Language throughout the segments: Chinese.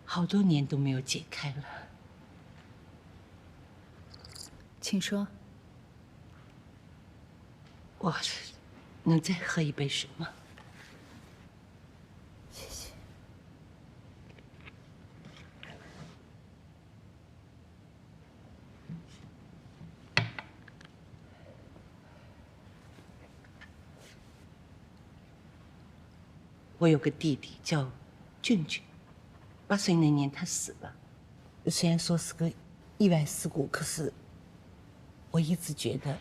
好多年都没有解开了。请说。我能再喝一杯水吗？谢谢。我有个弟弟叫俊俊，8岁那年他死了。虽然说是个意外事故，可是我一直觉得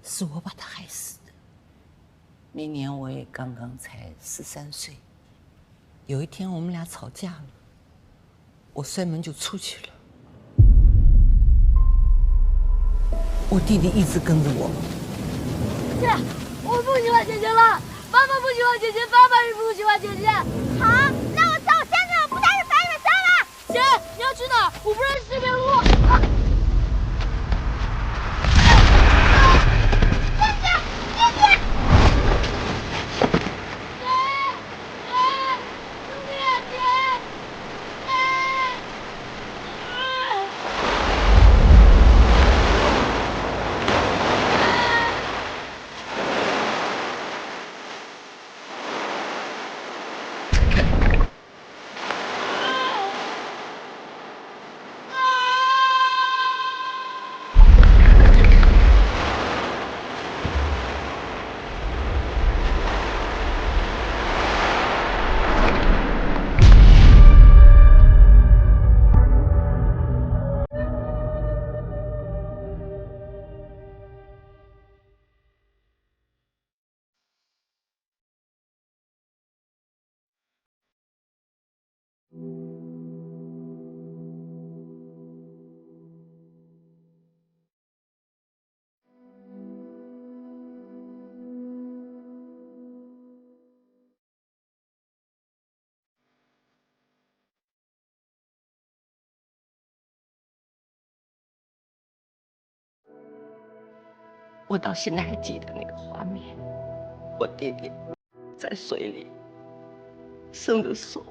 是我把他害死的。那年我也刚刚才13岁。有一天我们俩吵架了，我摔门就出去了。我弟弟一直跟着我。姐，我不喜欢姐姐了。妈妈不喜欢姐姐，爸爸也不喜欢姐姐。好，那我走，先生，不带人把你们杀了。姐，你要去哪儿？我不认识这边路。我到现在还记得那个画面，我弟弟在水里伸着手，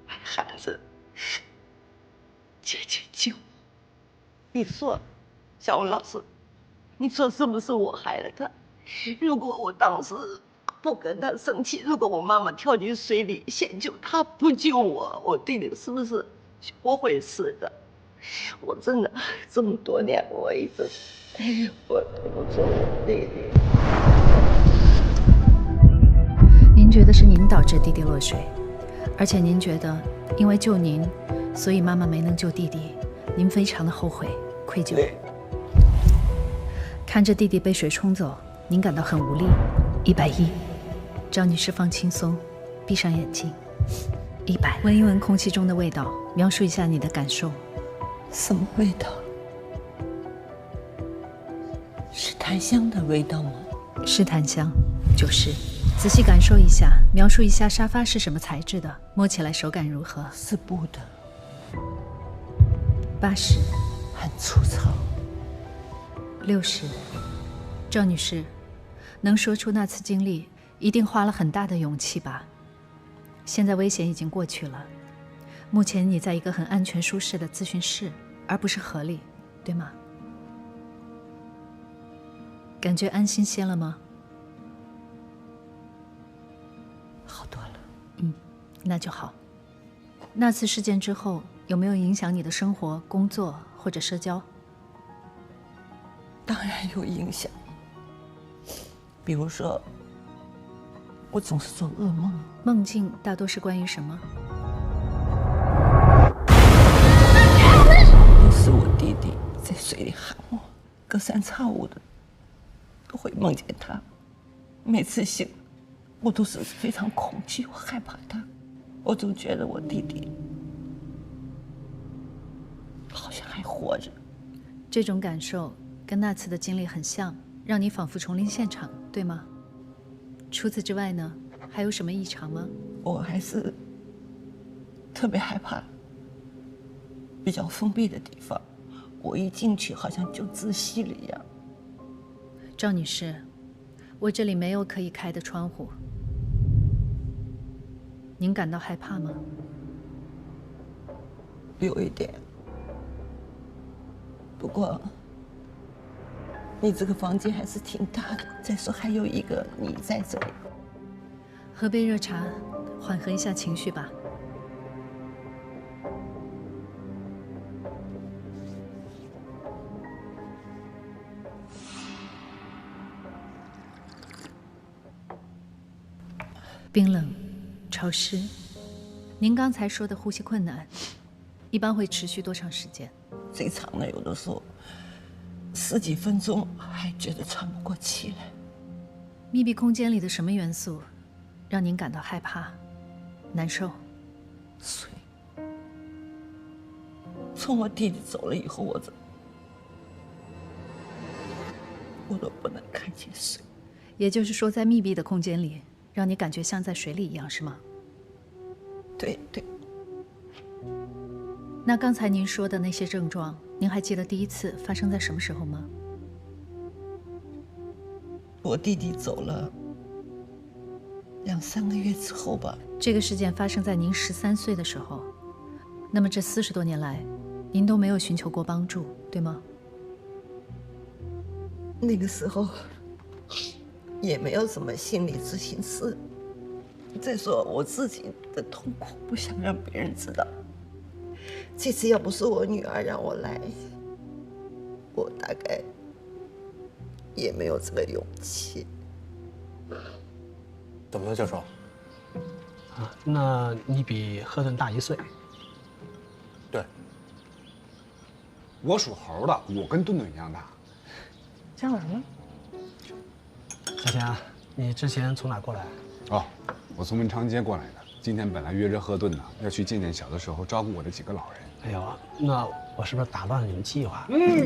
还喊着“姐姐救我”。你说，小文老师，你说是不是我害了他？如果我当时不跟他生气，如果我妈妈跳进水里先救他，不救我，我弟弟是不是不会死的？我真的这么多年，我一直我对不住我弟弟。您觉得是您导致弟弟落水，而且您觉得因为救您，所以妈妈没能救弟弟，您非常的后悔、愧疚。看着弟弟被水冲走，您感到很无力。110，赵女士放轻松，闭上眼睛。100，闻一闻空气中的味道，描述一下你的感受。什么味道？是檀香的味道吗？是檀香，就是。仔细感受一下，描述一下沙发是什么材质的，摸起来手感如何？是布的。80，很粗糙。60，赵女士，能说出那次经历，一定花了很大的勇气吧？现在危险已经过去了，目前你在一个很安全舒适的咨询室，而不是河里，对吗？感觉安心些了吗？好多了。那就好。那次事件之后，有没有影响你的生活、工作或者社交？当然有影响。比如说，我总是做噩梦。梦境大多是关于什么？都是我弟弟在水里喊我，隔三差五的都会梦见他。每次醒，我都是非常恐惧，我害怕他。我总觉得我弟弟好像还活着。这种感受跟那次的经历很像，让你仿佛重临现场，对吗？除此之外呢，还有什么异常吗？我还是特别害怕比较封闭的地方，我一进去好像就窒息了一样。赵女士，我这里没有可以开的窗户，您感到害怕吗？有一点。不过，你这个房间还是挺大的。再说还有一个你在这里。喝杯热茶，缓和一下情绪吧。冰冷、潮湿。您刚才说的呼吸困难，一般会持续多长时间？最长的有的时候10几分钟，还觉得喘不过气来。密闭空间里的什么元素让您感到害怕、难受？水。从我弟弟走了以后，我都不能看见水。也就是说，在密闭的空间里，让你感觉像在水里一样，是吗？对对。那刚才您说的那些症状，您还记得第一次发生在什么时候吗？我弟弟走了2、3个月之后吧。这个事件发生在您13岁的时候，那么这40多年来，您都没有寻求过帮助，对吗？那个时候也没有什么心理咨询师。再说我自己的痛苦不想让别人知道。这次要不是我女儿让我来，我大概也没有这个勇气。怎么了，教授？啊，那你比赫顿大1岁。对，我属猴的，我跟顿顿一样大。叫什么？小钱啊，你之前从哪过来？哦，我从文昌街过来的。今天本来约着赫顿呢，要去见见小的时候照顾我的几个老人。哎呦，那我是不是打乱了你们计划？没，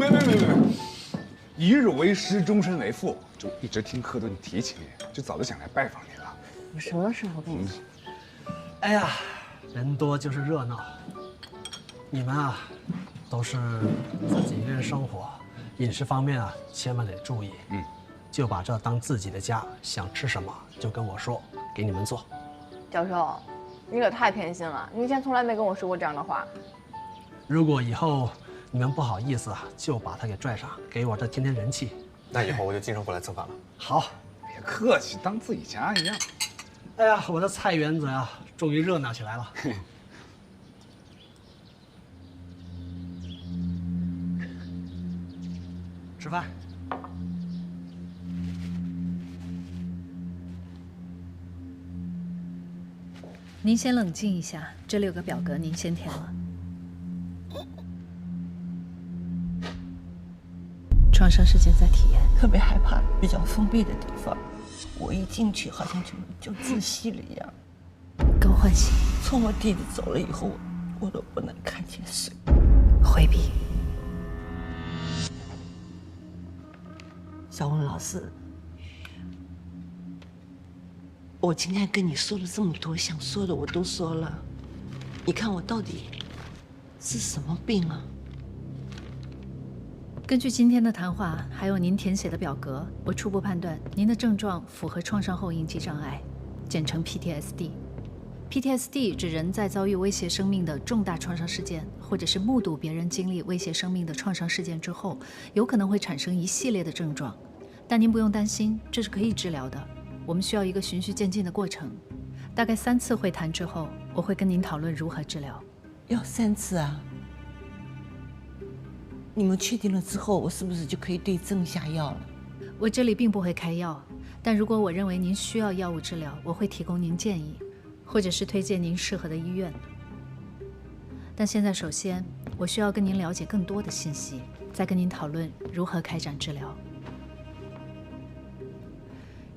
一日为师，终身为父，就一直听赫顿提起你，就早就想来拜访你了。我什么时候跟你说？哎呀，人多就是热闹。你们啊，都是自己一个人生活，饮食方面啊，千万得注意。就把这当自己的家，想吃什么就跟我说，给你们做。教授，你可太偏心了，你以前从来没跟我说过这样的话。如果以后你们不好意思啊，就把他给拽上，给我这添添人气。那以后我就经常过来蹭饭了。好，别客气，当自己家一样。哎呀，我的菜园子呀，终于热闹起来了。吃饭。您先冷静一下，这里有个表格，您先填了。创伤事件在体验，特别害怕比较封闭的地方。我一进去，好像就窒息了一样。高唤醒，从我弟弟走了以后，我都不能看见水。回避。小文老师，我今天跟你说了这么多，想说的我都说了，你看我到底是什么病啊？根据今天的谈话，还有您填写的表格，我初步判断您的症状符合创伤后应激障碍，简称 PTSD。PTSD 指人在遭遇威胁生命的重大创伤事件，或者是目睹别人经历威胁生命的创伤事件之后，有可能会产生一系列的症状。但您不用担心，这是可以治疗的。我们需要一个循序渐进的过程。大概3次会谈之后，我会跟您讨论如何治疗。要3次啊？你们确定了之后，我是不是就可以对症下药了？我这里并不会开药，但如果我认为您需要药物治疗，我会提供您建议，或者是推荐您适合的医院。但现在首先，我需要跟您了解更多的信息，再跟您讨论如何开展治疗。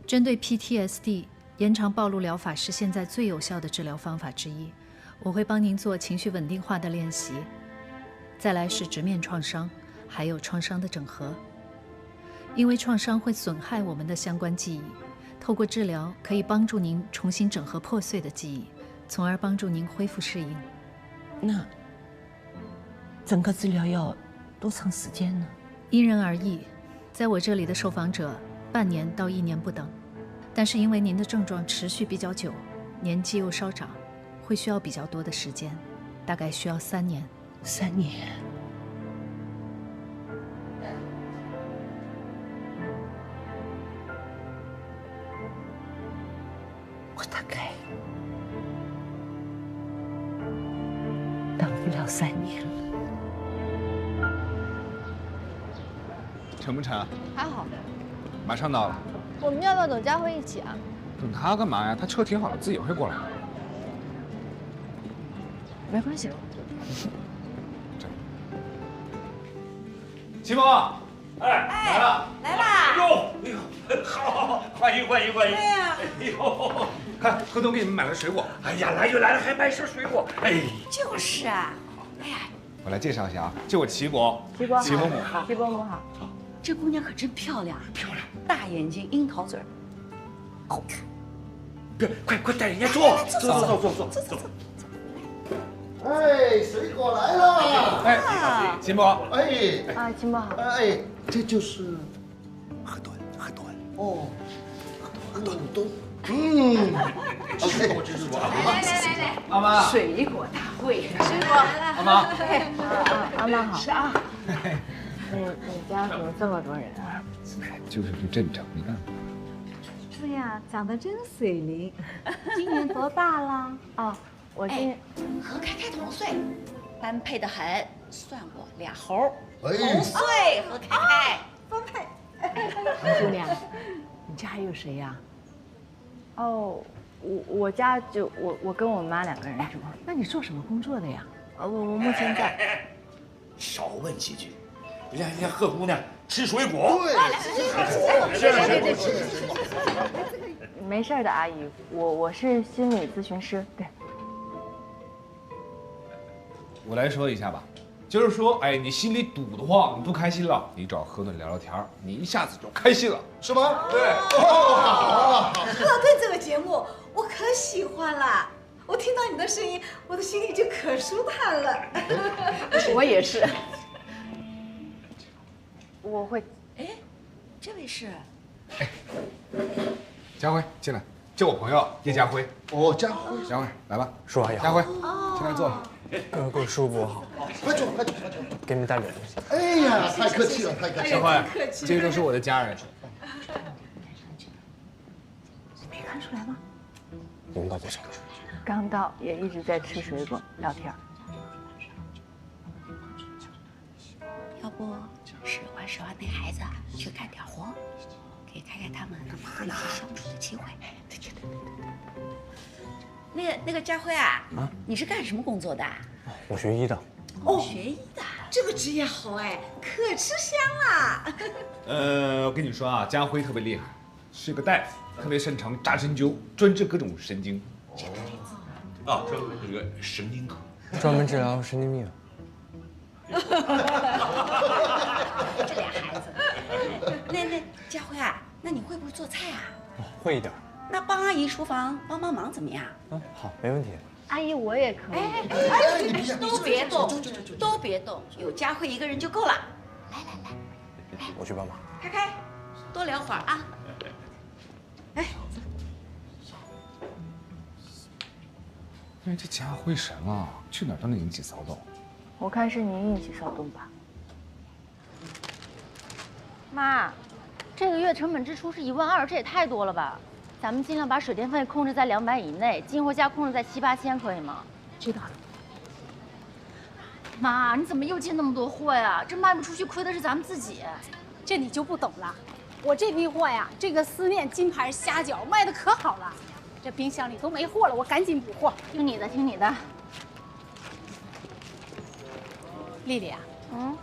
针对 PTSD， 延长暴露疗法是现在最有效的治疗方法之一。我会帮您做情绪稳定化的练习。再来是直面创伤，还有创伤的整合。因为创伤会损害我们的相关记忆，透过治疗可以帮助您重新整合破碎的记忆，从而帮助您恢复适应。那整个治疗要多长时间呢？因人而异，在我这里的受访者半年到1年不等，但是因为您的症状持续比较久，年纪又稍长，会需要比较多的时间，大概需要3年3年，我大概当不了3年了。成不成？还好。马上到了。我们要不要等佳慧一起啊？等他干嘛呀？他车停好了，自己会过来。没关系。齐萌，哎，来了，来啦！哟，哎呦，好，欢迎欢迎欢迎！哎呀，哎呦，看，何东给你们买了水果。哎呀，来就来了，还买些水果，哎，就是啊，哎呀，我来介绍一下啊，这我齐伯，齐伯好，齐伯母。齐伯母好。这姑娘可真漂亮，漂亮，大眼睛，樱桃嘴儿，好看。别，快带人家坐，走。哎，水果来了！哎，秦伯，哎，啊，秦伯好。哎，这就是河豚哦，河豚，OK，我知道。来，阿妈，水果大会，阿妈，阿妈好。是啊。你家怎么这么多人啊？就是不正常，你看。对呀，长得真水灵。今年多大了？哦，我今和开开同岁，般配的很。算我俩猴，哎同岁和开开。般配。王姑娘，你家还有谁呀？哦，我家就我跟我妈2个人住。那你做什么工作的呀？我目前在。少问几句，让人家贺姑娘吃水果。对，没事的，阿姨，我是心理咨询师，对。我来说一下吧，就是说，哎，你心里堵得慌，你不开心了，你找何顿聊聊天，你一下子就开心了，是吗？对。贺顿这个节目我可喜欢了，我听到你的声音，我的心里就可舒坦了。我也是。我会。哎，这位是？佳辉进来，这我朋友叶家辉。哦，佳辉，佳辉来吧，叔阿姨好，佳辉进来坐。各位叔伯好，快坐，给你们带点东西。哎呀，太客气了，太客气佳了。辉，这些都是我的家人。没看出来吗？你们到多少？刚到，也一直在吃水果聊天。要不使唤使唤那孩子去干点活，给开开他们多一些相处的机会。对。那个佳辉啊，你是干什么工作的？我学医的。哦，学医的。这个职业好哎，可吃香啦。我跟你说啊，家辉特别厉害，是个大夫，特别擅长扎针灸，专治各种神经。啊，这个神经科，专门治疗神经病。这俩孩子。那佳辉啊，那你会不会做菜啊？会一点。那帮阿姨厨房帮忙怎么样？好，没问题。阿姨，我也可以。都别动，都别动，有佳慧一个人就够了。来，我去帮忙。开，多聊会儿啊。哎，哎，这家辉神啊，去哪儿都能引起骚动。我看是你引起骚动吧。妈，这个月成本支出是12000，这也太多了吧？咱们尽量把水电费控制在200以内，进货价控制在7、8千，可以吗？知道了。妈，你怎么又进那么多货呀？这卖不出去，亏的是咱们自己。这你就不懂了，我这批货呀，这个丝面、金牌、虾饺卖的可好了，这冰箱里都没货了，我赶紧补货。听你的，听你的。丽丽啊，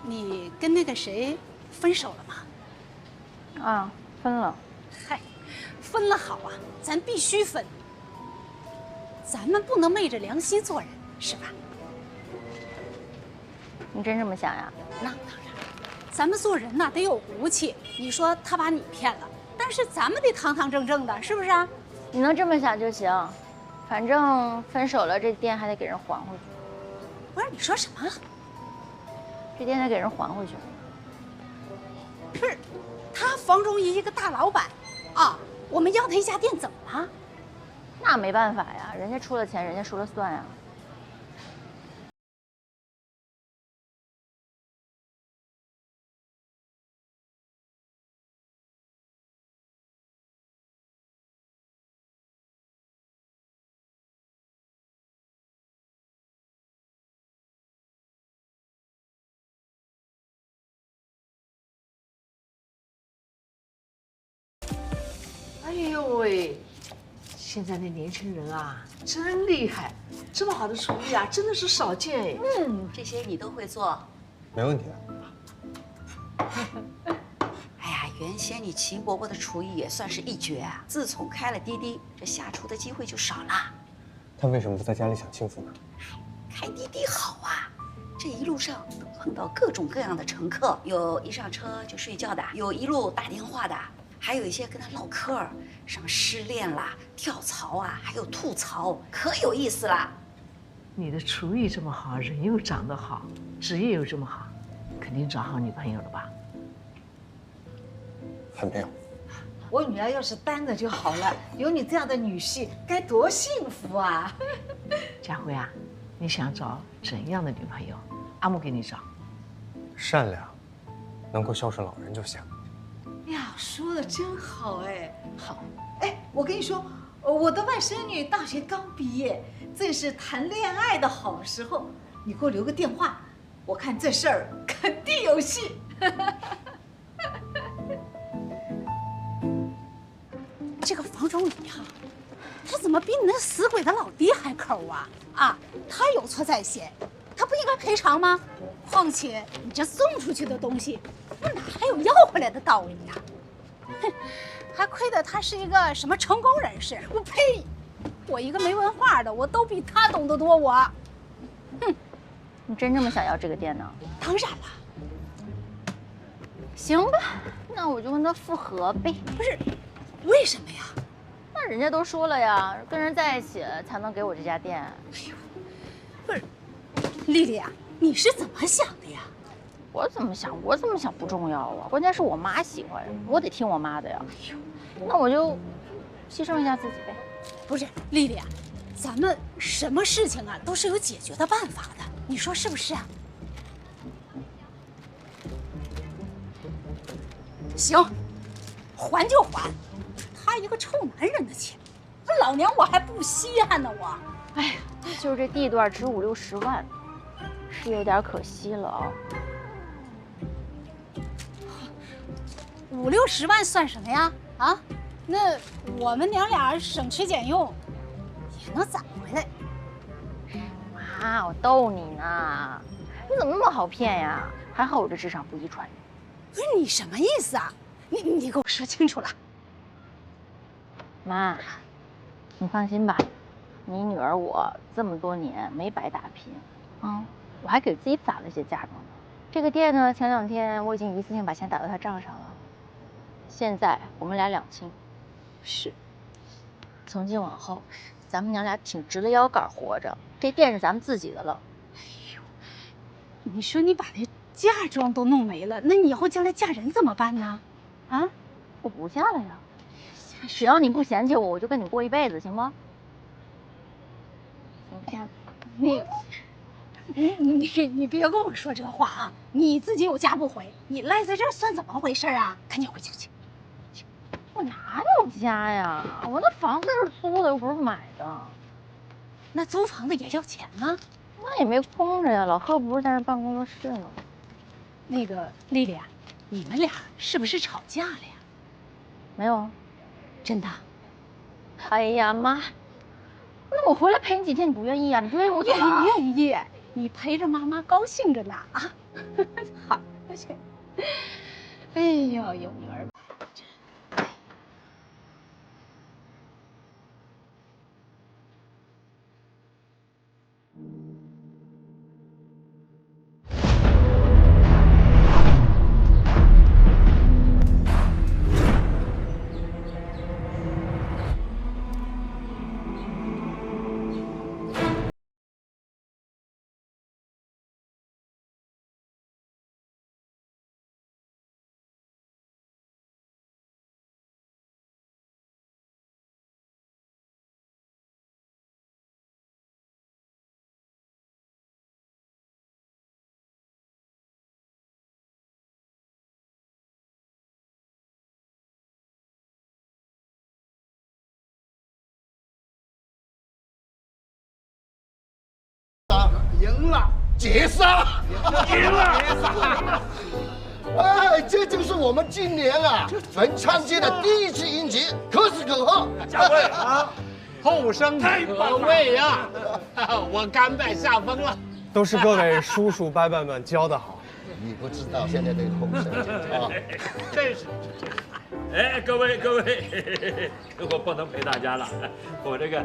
你跟那个谁分手了吗？啊，分了。嗨，分了好啊，咱必须分。咱们不能昧着良心做人，是吧？你真这么想呀？那当然，咱们做人呐得有骨气。你说他把你骗了，但是咱们得堂堂正正的，是不是啊？你能这么想就行，反正分手了，这店还得给人还回去。不是，你说什么？这店得给人还回去。不是，他房中一个大老板，啊，我们要他一家店怎么了？那没办法呀，人家出了钱，人家说了算呀。哎呦喂，现在那年轻人啊，真厉害，这么好的厨艺啊，真的是少见哎。这些你都会做？没问题的。哎呀，原先你秦伯伯的厨艺也算是一绝啊，自从开了滴滴，这下厨的机会就少了。他为什么不在家里享幸福呢？开滴滴好啊，这一路上能碰到各种各样的乘客，有一上车就睡觉的，有一路打电话的，还有一些跟他唠嗑儿，什么失恋啦、跳槽啊，还有吐槽，可有意思啦。你的厨艺这么好，人又长得好，职业又这么好，肯定找好女朋友了吧？还没有。我女儿要是单着就好了，有你这样的女婿，该多幸福啊！佳慧啊，你想找怎样的女朋友？阿木给你找。善良，能够孝顺老人就行。哎呀，说的真好哎！好，哎，我跟你说，我的外甥女大学刚毕业，正是谈恋爱的好时候。你给我留个电话，我看这事儿肯定有戏。这个房中礼呀，他怎么比你那死鬼的老爹还抠啊？啊，他有错在先，他不应该赔偿吗？况且你这送出去的东西，我哪还有要回来的道理呀？哼，还亏得他是一个什么成功人士，我呸！我一个没文化的，我都比他懂得多。我，哼，你真这么想要这个店呢？当然了。行吧，那我就跟他复合呗。不是。为什么呀？那人家都说了呀，跟人在一起才能给我这家店。哎呦，不是，丽丽啊，你是怎么想的呀？我怎么想不重要啊，关键是我妈喜欢，我得听我妈的呀。哎呦，那我就牺牲一下自己呗。不是，丽丽啊，咱们什么事情啊都是有解决的办法的，你说是不是啊？行，还就还。他一个臭男人的钱，老娘我还不稀罕呢我。哎呀，就是这地段值50、60万，是有点可惜了啊。50、60万算什么呀？啊，那我们娘俩省吃俭用，也能攒回来。妈，我逗你呢，你怎么那么好骗呀？还好我这智商不遗传。不是你什么意思啊？你给我说清楚了。妈，你放心吧，你女儿我这么多年没白打拼，我还给自己攒了些嫁妆呢。这个店呢，前2天我已经一次性把钱打到她账上了，现在我们俩两清。是，从今往后，咱们娘俩挺直了腰杆活着，这店是咱们自己的了。哎呦，你说你把那嫁妆都弄没了，那你以后将来嫁人怎么办呢？啊，我不嫁了呀。只要你不嫌弃我，我就跟你过一辈子，行吗？你别跟我说这话啊！你自己有家不回，你赖在这儿算怎么回事啊？赶紧回去去。我哪有家呀？我那房子是租的，又不是买的。那租房子也要钱呢？那也没空着呀，老贺不是在那办公室呢。那个丽丽啊，你们俩是不是吵架了呀？没有。真的？哎呀妈，那我回来陪你几天，你不愿意啊？你不愿意我走啊？愿意，你陪着妈妈高兴着呢啊！好，高兴。哎呦，有女儿。赢了，解散，赢了，哎，这就是我们今年啊文昌街的第1次迎接，可喜可贺。下跪啊！后生可畏呀！我甘拜下风了。都是各位叔叔伯伯们教的好。你不知道现在这个后生啊，真是。哎，各位，我不能陪大家了，我这个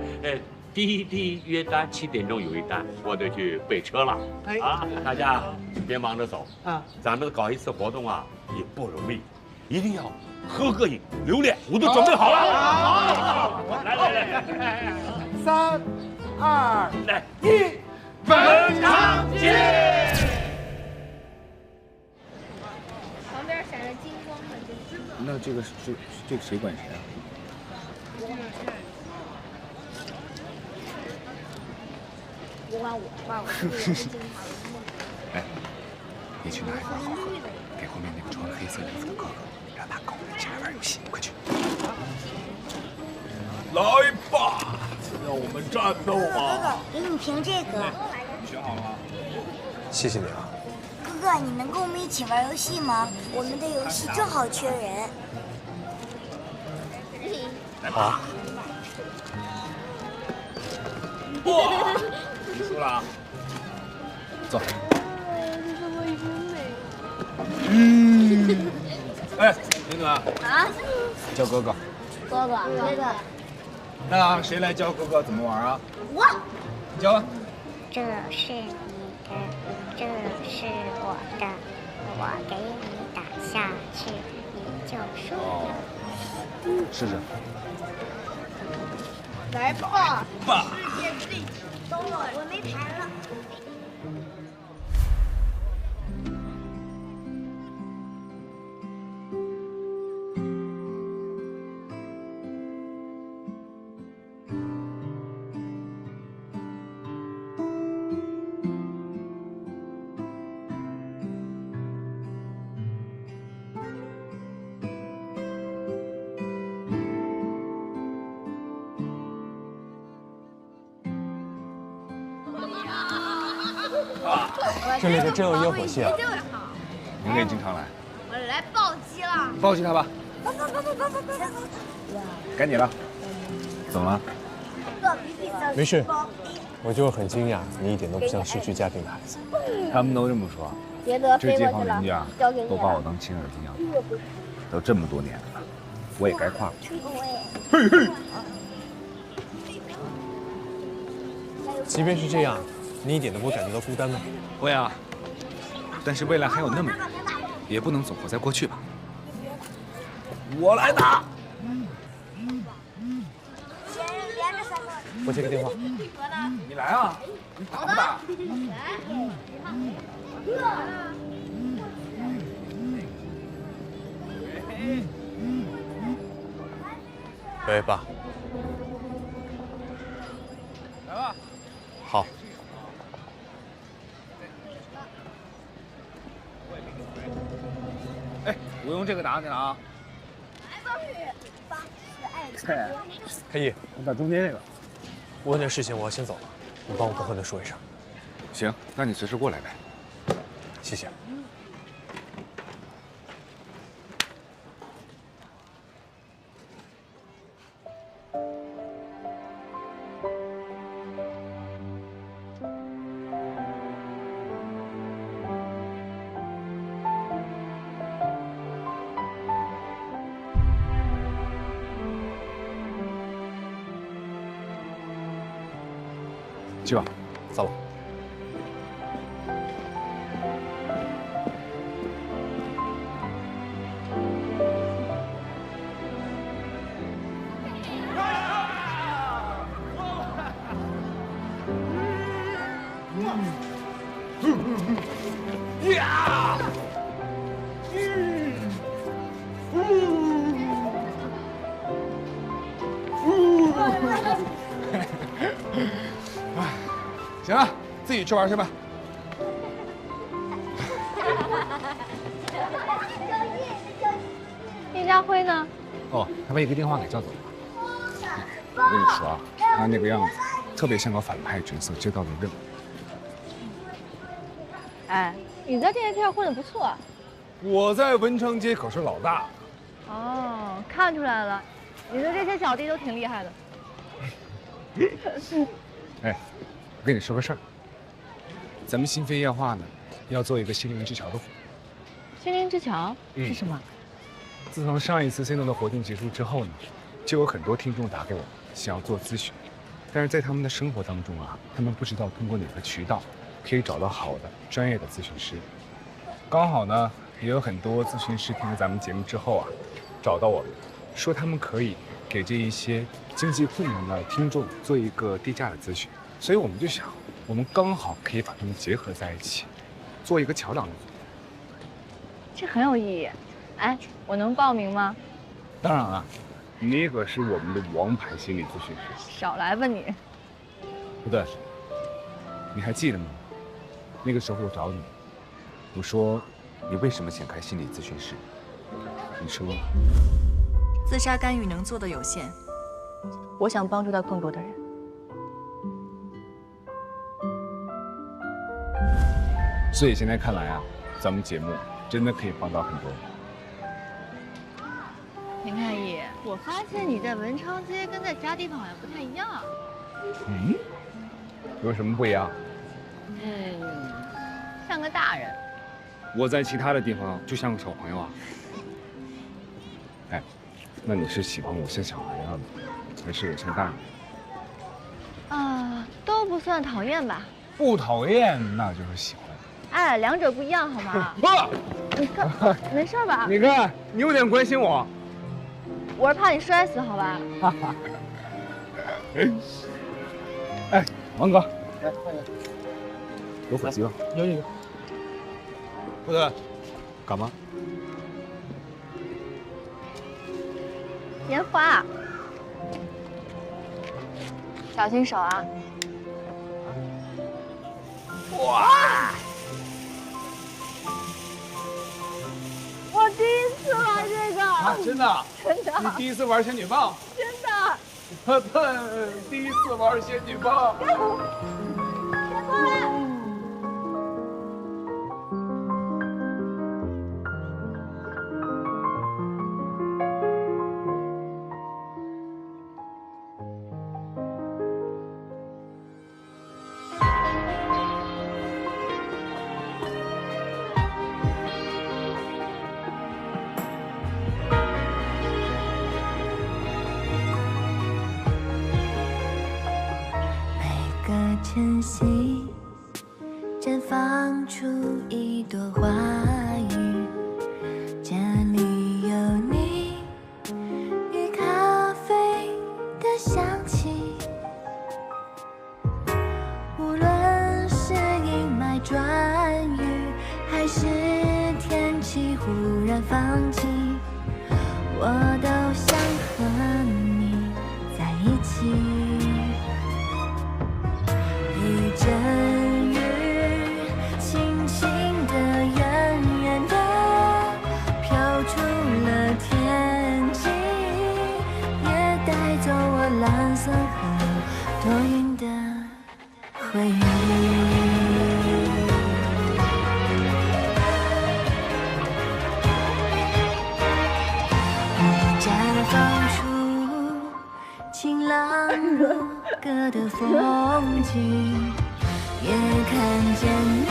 第一约单7点钟有一单，我得去备车了。啊，大家别忙着走啊，咱们搞一次活动啊也不容易，一定要喝个瘾，留恋，我都准备好了。好，来，3、2、1，文昌街。旁边闪着金光的，那这个谁管谁啊？我管我，哎，你去拿一罐好喝的，给后面那个穿黑色衣服的哥哥，让他跟我们一起来玩游戏，快去！来吧，让我们战斗吧！哥哥，给你评这个。你选好了吗？谢谢你啊。哥哥，你能跟我们一起玩游戏吗？我们的游戏正好缺人。好。哇！你输了啊！走。哎，林暖啊？叫哥哥。哥哥。那谁来教哥哥怎么玩啊？我。你教啊。这是你的，这是我的，我给你打下去，你就输了。试试。来吧。爸。等我没牌了。这里可真有烟火气啊！你可以经常来。我来暴击了。抱起他吧。该你了。怎么了？没事，我就是很惊讶，你一点都不像失去家庭的孩子。他们都这么说。别得这街坊邻居啊，交给你都把我当亲儿子一样。都这么多年了，我也该跨过去。嘿嘿。即便是这样，你一点都不感觉到孤单吗？会啊，但是未来还有那么远，也不能总活在过去吧。我来打。我接个电话。你来啊！你打不打？喂，爸。来吧。好。哎，我用这个打你了啊！开义，我打中间这个。我有点事情，我要先走了，你帮我跟贺队说一声。行，那你随时过来呗。谢谢。去吧，走了。行了，自己去玩去吧。叶家辉呢？哦，他被一个电话给叫走了。我跟你说啊，他那个样子，特别像个反派角色接到的任务。哎，你在电视剧上混得不错，我在文昌街可是老大。哦，看出来了，你的这些小弟都挺厉害的。哎，我跟你说个事儿，咱们新飞夜话呢，要做一个心灵之桥的活动。心灵之桥是什么？自从上一次 CNO 的活动结束之后呢，就有很多听众打给我，想要做咨询，但是在他们的生活当中啊，他们不知道通过哪个渠道可以找到好的专业的咨询师。刚好呢，也有很多咨询师听了咱们节目之后啊，找到我们，说他们可以给这一些经济困难的听众做一个低价的咨询，所以我们就想，我们刚好可以把他们结合在一起，做一个桥梁的作用。这很有意义。哎，我能报名吗？当然了，你可是我们的王牌心理咨询师。少来吧你。不对，你还记得吗？那个时候我找你，我说你为什么想开心理咨询室？你说自杀干预能做的有限，我想帮助到更多的人。所以现在看来啊，咱们节目真的可以帮到很多人。林太医，我发现你在文昌街跟在其他地方好像不太一样。嗯？有什么不一样？像个大人。我在其他的地方就像个小朋友啊。哎，那你是喜欢我像小孩样的，还是我像大人？都不算讨厌吧。不讨厌，那就是喜欢。哎，两者不一样好吗？不，你看，没事吧？你看，你有点关心我。我是怕你摔死，好吧？哎，王哥，来，有火鸡吗？有。不对，干嘛？烟花，小心手啊！哇！我第一次玩这个啊，真的？真的。你第一次玩仙女棒？真的。我第一次玩仙女棒。别过来！晨曦绽放出一朵花语，这里有你与咖啡的香气，无论是阴霾转雨，还是天气忽然放晴，我都想和你在一起。一阵雨，轻轻的、远远的飘出了天际，也带走我蓝色和多云的回忆。我绽放出晴朗如歌的风景，也看见你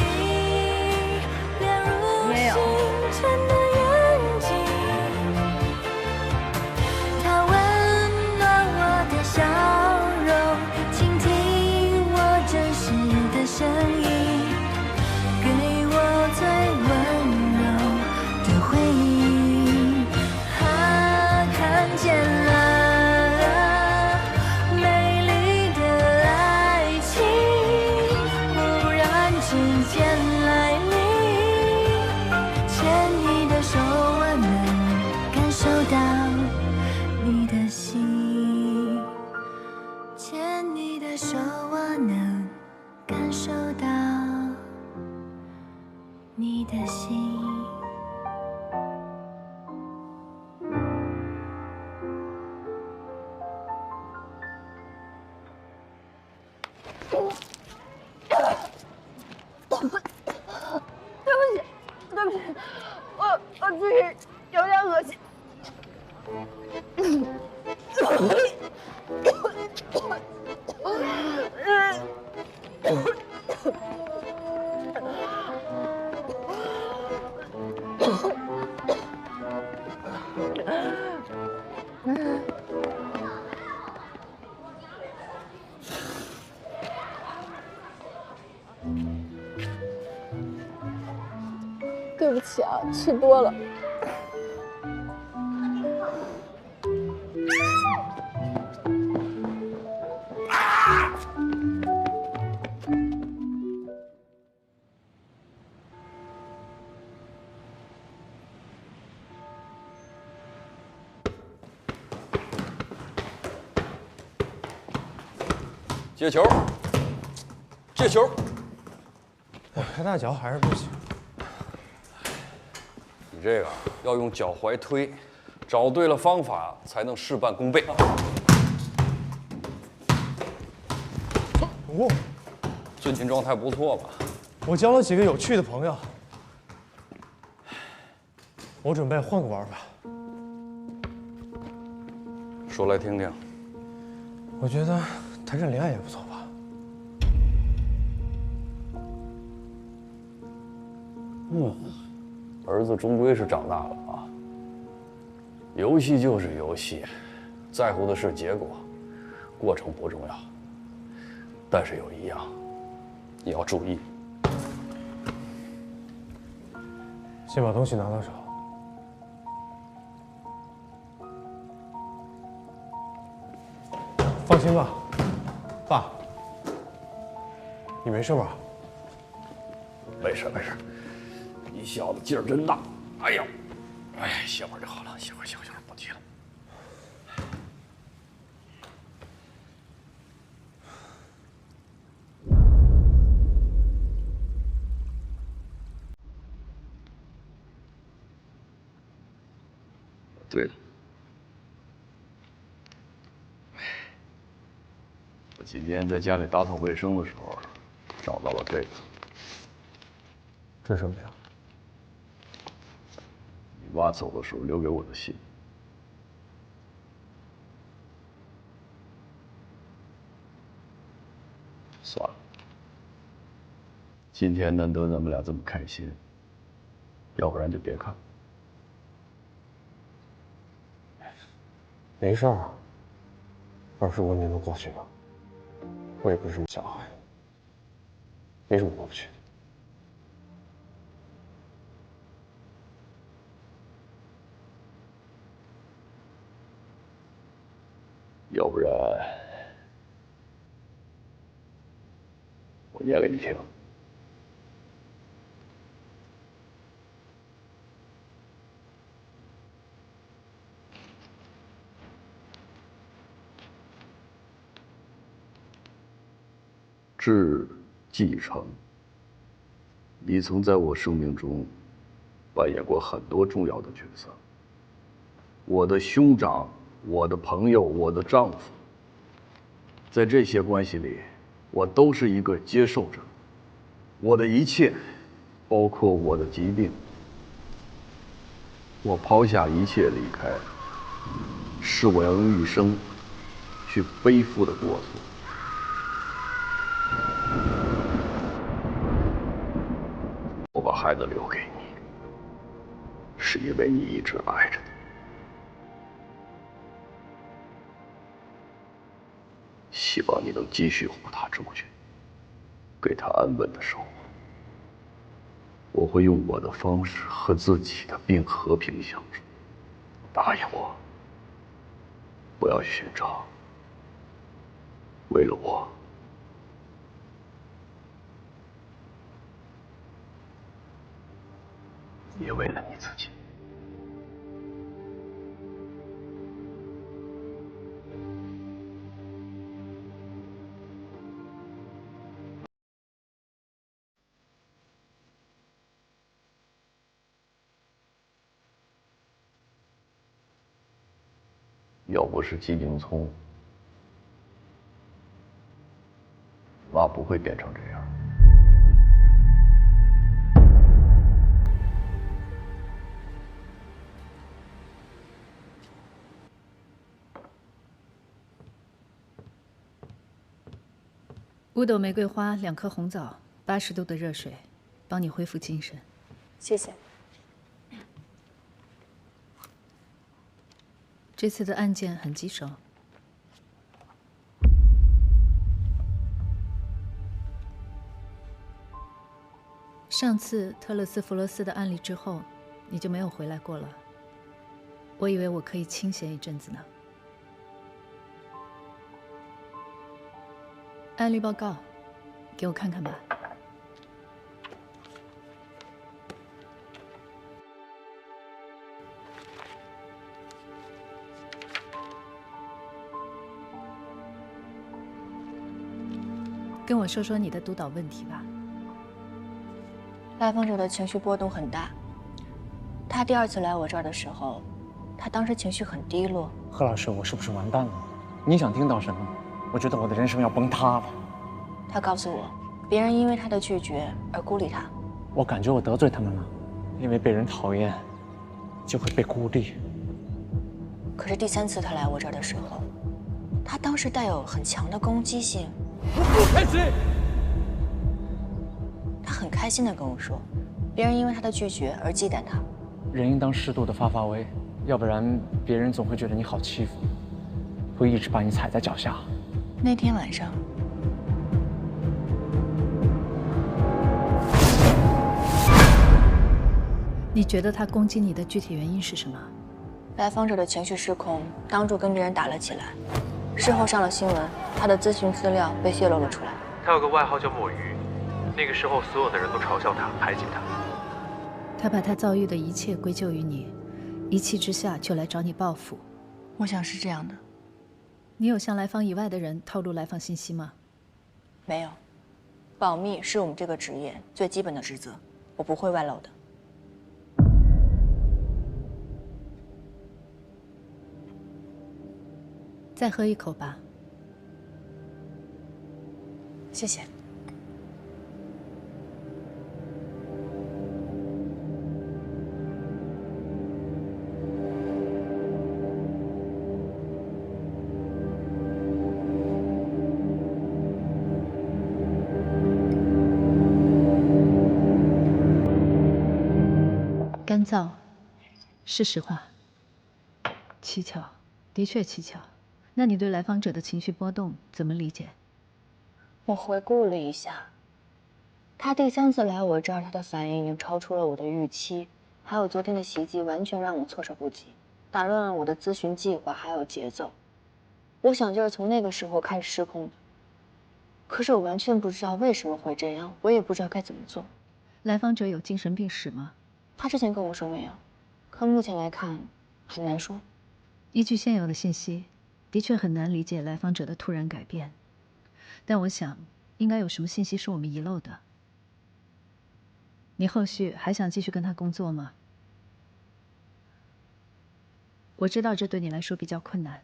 亮如星辰的眼睛，它温暖我的笑容，倾听我真实的声音，给我最温柔的回应。看见了美丽的爱情，忽然之间来临，牵你的手，我能感受到你的心，牵你的手，我能感受到你的心。对不起，不起啊，吃多了。接球，接球。我开大脚还是不行。你这个要用脚踝推，找对了方法才能事半功倍。哦，最近状态不错吧？我交了几个有趣的朋友，我准备换个玩法。说来听听。我觉得谈场恋爱也不错吧。儿子终归是长大了啊。游戏就是游戏，在乎的是结果，过程不重要。但是有一样，你要注意。先把东西拿到手。放心吧，爸，你没事吧？没事没事，你小子劲儿真大。哎呦，哎，歇会儿就好了，歇会儿，不急了。对了，我今天在家里打扫卫生的时候，找到了这个。这什么呀？你爸走的时候留给我的信。算了，今天难得咱们俩这么开心，要不然就别看。没事儿，20多年都过去了，我也不是什么小孩，没什么过不去的。要不然，我念给你听。致继承，你曾在我生命中扮演过很多重要的角色。我的兄长，我的朋友，我的丈夫，在这些关系里，我都是一个接受者。我的一切，包括我的疾病，我抛下一切离开，是我要用一生去背负的过错。我把孩子留给你，是因为你一直爱着他。希望你能继续护他周全，给他安稳的生活。我会用我的方式和自己的病和平相处。答应我，不要寻找，为了我，也为了你自己。要不是季景聪，妈不会变成这样。5斗玫瑰花，2颗红枣，80度的热水，帮你恢复精神。谢谢。这次的案件很棘手，上次特勒斯弗罗斯的案例之后，你就没有回来过了。我以为我可以清闲一阵子呢。案例报告，给我看看吧。跟我说说你的督导问题吧。来访者的情绪波动很大。他第2次来我这儿的时候，他当时情绪很低落。贺老师，我是不是完蛋了？你想听到什么？我觉得我的人生要崩塌了。他告诉我，别人因为他的拒绝而孤立他。我感觉我得罪他们了，因为被人讨厌，就会被孤立。可是第3次他来我这儿的时候，他当时带有很强的攻击性。不开心。他很开心地跟我说，别人因为他的拒绝而忌惮他。人应当适度的发威，要不然别人总会觉得你好欺负，会一直把你踩在脚下。那天晚上，你觉得他攻击你的具体原因是什么？来访者的情绪失控，当众跟别人打了起来。事后上了新闻，他的咨询资料被泄露了出来。他有个外号叫墨鱼，那个时候所有的人都嘲笑他，排挤他。他把他遭遇的一切归咎于你，一气之下就来找你报复。我想是这样的。你有向来访以外的人透露来访信息吗？没有，保密是我们这个职业最基本的职责，我不会外露的。再喝一口吧。谢谢。干燥，是实话。蹊跷，的确蹊跷。那你对来访者的情绪波动怎么理解？我回顾了一下，他第3次来我这儿，他的反应已经超出了我的预期，还有昨天的袭击完全让我措手不及，打乱了我的咨询计划还有节奏。我想就是从那个时候开始失控的，可是我完全不知道为什么会这样，我也不知道该怎么做。来访者有精神病史吗？他之前跟我说没有，可目前来看很难说。依据现有的信息，的确很难理解来访者的突然改变，但我想应该有什么信息是我们遗漏的。你后续还想继续跟他工作吗？我知道这对你来说比较困难。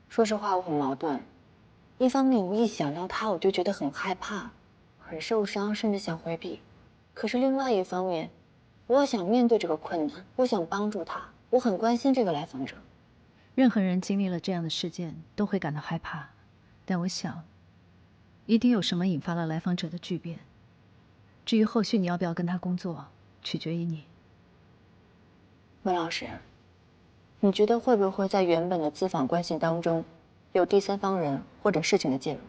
说实话，我很矛盾。一方面，我一想到他，我就觉得很害怕，很受伤，甚至想回避。可是另外一方面，我想面对这个困难，我想帮助他，我很关心这个来访者。任何人经历了这样的事件都会感到害怕，但我想，一定有什么引发了来访者的巨变。至于后续你要不要跟他工作，取决于你。温老师，你觉得会不会在原本的咨访关系当中，有第3方人或者事情的介入？